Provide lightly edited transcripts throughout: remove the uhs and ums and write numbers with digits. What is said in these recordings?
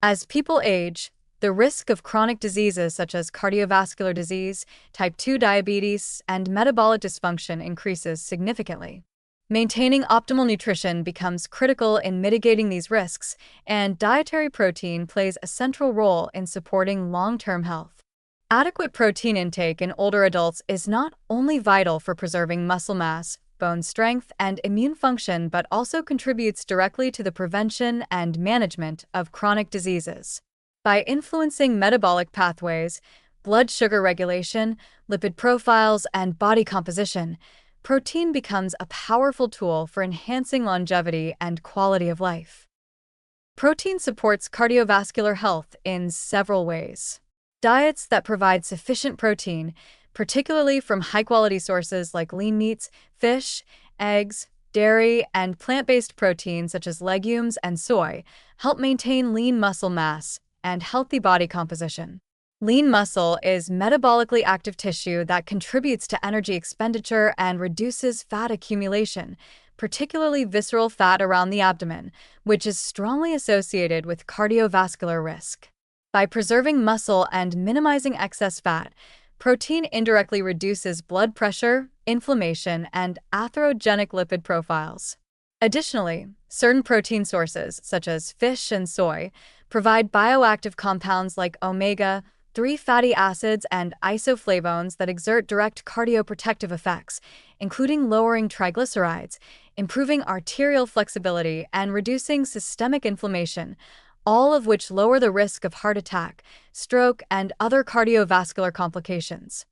As people age, the risk of chronic diseases such as cardiovascular disease, type 2 diabetes, and metabolic dysfunction increases significantly. Maintaining optimal nutrition becomes critical in mitigating these risks, and dietary protein plays a central role in supporting long-term health. Adequate protein intake in older adults is not only vital for preserving muscle mass, bone strength, and immune function, but also contributes directly to the prevention and management of chronic diseases. By influencing metabolic pathways, blood sugar regulation, lipid profiles, and body composition, protein becomes a powerful tool for enhancing longevity and quality of life. Protein supports cardiovascular health in several ways. Diets that provide sufficient protein, particularly from high-quality sources like lean meats, fish, eggs, dairy, and plant-based proteins such as legumes and soy, help maintain lean muscle mass and healthy body composition. Lean muscle is metabolically active tissue that contributes to energy expenditure and reduces fat accumulation, particularly visceral fat around the abdomen, which is strongly associated with cardiovascular risk. By preserving muscle and minimizing excess fat, protein indirectly reduces blood pressure, inflammation, and atherogenic lipid profiles. Additionally, certain protein sources, such as fish and soy, provide bioactive compounds like omega-3 fatty acids and isoflavones that exert direct cardioprotective effects, including lowering triglycerides, improving arterial flexibility, and reducing systemic inflammation, all of which lower the risk of heart attack, stroke, and other cardiovascular complications.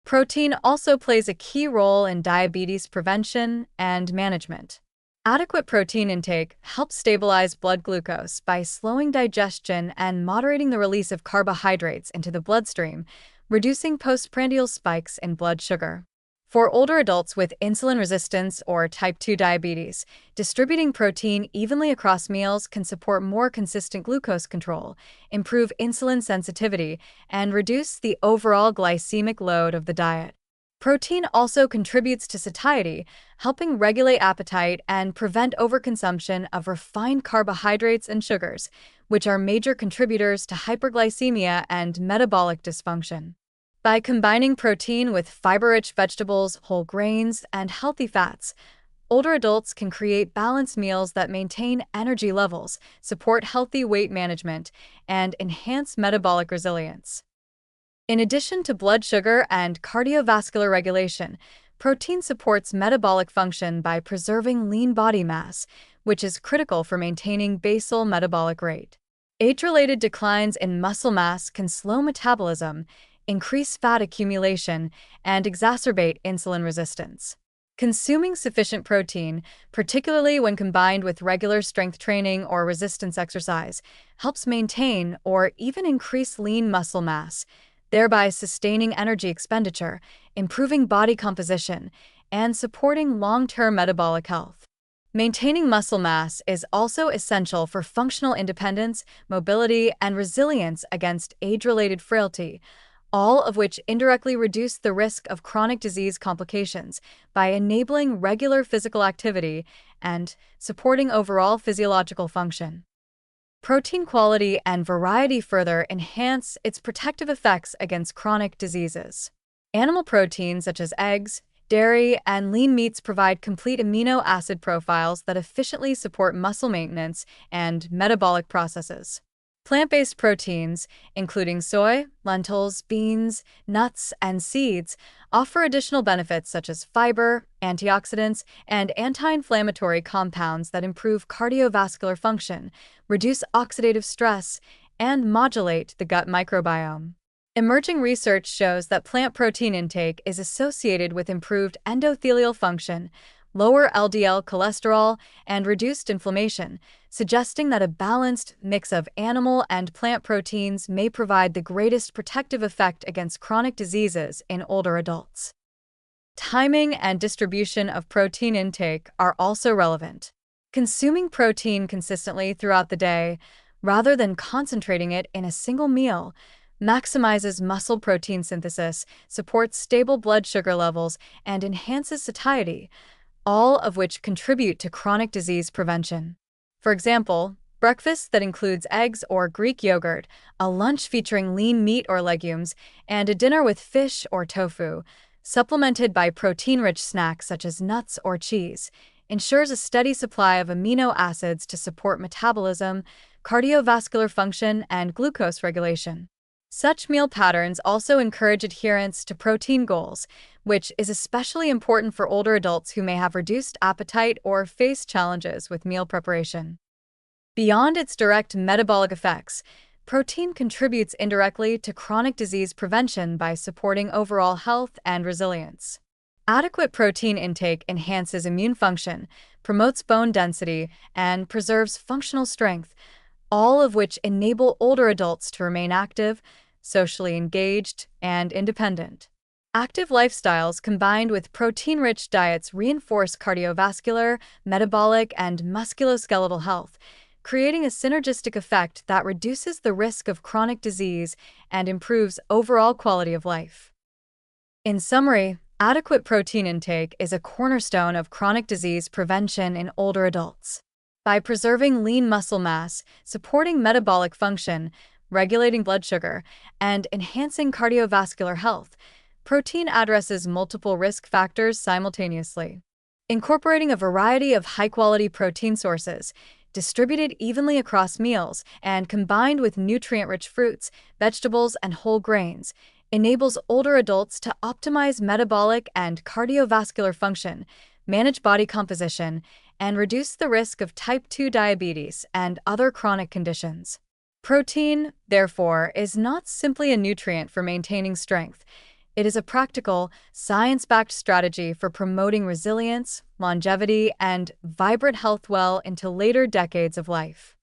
Protein also plays a key role in diabetes prevention and management. Adequate protein intake helps stabilize blood glucose by slowing digestion and moderating the release of carbohydrates into the bloodstream, reducing postprandial spikes in blood sugar. For older adults with insulin resistance or type 2 diabetes, distributing protein evenly across meals can support more consistent glucose control, improve insulin sensitivity, and reduce the overall glycemic load of the diet. Protein also contributes to satiety, helping regulate appetite and prevent overconsumption of refined carbohydrates and sugars, which are major contributors to hyperglycemia and metabolic dysfunction. By combining protein with fiber-rich vegetables, whole grains, and healthy fats, older adults can create balanced meals that maintain energy levels, support healthy weight management, and enhance metabolic resilience. In addition to blood sugar and cardiovascular regulation, protein supports metabolic function by preserving lean body mass, which is critical for maintaining basal metabolic rate. Age-related declines in muscle mass can slow metabolism, increase fat accumulation, and exacerbate insulin resistance. Consuming sufficient protein, particularly when combined with regular strength training or resistance exercise, helps maintain or even increase lean muscle mass, thereby sustaining energy expenditure, improving body composition, and supporting long-term metabolic health. Maintaining muscle mass is also essential for functional independence, mobility, and resilience against age-related frailty, all of which indirectly reduce the risk of chronic disease complications by enabling regular physical activity and supporting overall physiological function. Protein quality and variety further enhance its protective effects against chronic diseases. Animal proteins such as eggs, dairy, and lean meats provide complete amino acid profiles that efficiently support muscle maintenance and metabolic processes. Plant-based proteins, including soy, lentils, beans, nuts, and seeds, offer additional benefits such as fiber, antioxidants, and anti-inflammatory compounds that improve cardiovascular function, reduce oxidative stress, and modulate the gut microbiome. Emerging research shows that plant protein intake is associated with improved endothelial function, lower LDL cholesterol, and reduced inflammation, suggesting that a balanced mix of animal and plant proteins may provide the greatest protective effect against chronic diseases in older adults. Timing and distribution of protein intake are also relevant. Consuming protein consistently throughout the day, rather than concentrating it in a single meal, maximizes muscle protein synthesis, supports stable blood sugar levels, and enhances satiety, all of which contribute to chronic disease prevention. For example, Breakfast that includes eggs or Greek yogurt, a lunch featuring lean meat or legumes, and a dinner with fish or tofu, supplemented by protein-rich snacks such as nuts or cheese, ensures a steady supply of amino acids to support metabolism, cardiovascular function, and glucose regulation. Such meal patterns also encourage adherence to protein goals, which is especially important for older adults who may have reduced appetite or face challenges with meal preparation. Beyond its direct metabolic effects, protein contributes indirectly to chronic disease prevention by supporting overall health and resilience. Adequate protein intake enhances immune function, promotes bone density, and preserves functional strength, all of which enable older adults to remain active, socially engaged, and independent. Active lifestyles combined with protein-rich diets reinforce cardiovascular, metabolic, and musculoskeletal health, creating a synergistic effect that reduces the risk of chronic disease and improves overall quality of life. In summary, adequate protein intake is a cornerstone of chronic disease prevention in older adults. By preserving lean muscle mass, supporting metabolic function, regulating blood sugar, and enhancing cardiovascular health, protein addresses multiple risk factors simultaneously. Incorporating a variety of high-quality protein sources, distributed evenly across meals and combined with nutrient-rich fruits, vegetables, and whole grains, enables older adults to optimize metabolic and cardiovascular function, manage body composition, and reduce the risk of type 2 diabetes and other chronic conditions. Protein, therefore, is not simply a nutrient for maintaining strength. It is a practical, science-backed strategy for promoting resilience, longevity, and vibrant health well into later decades of life.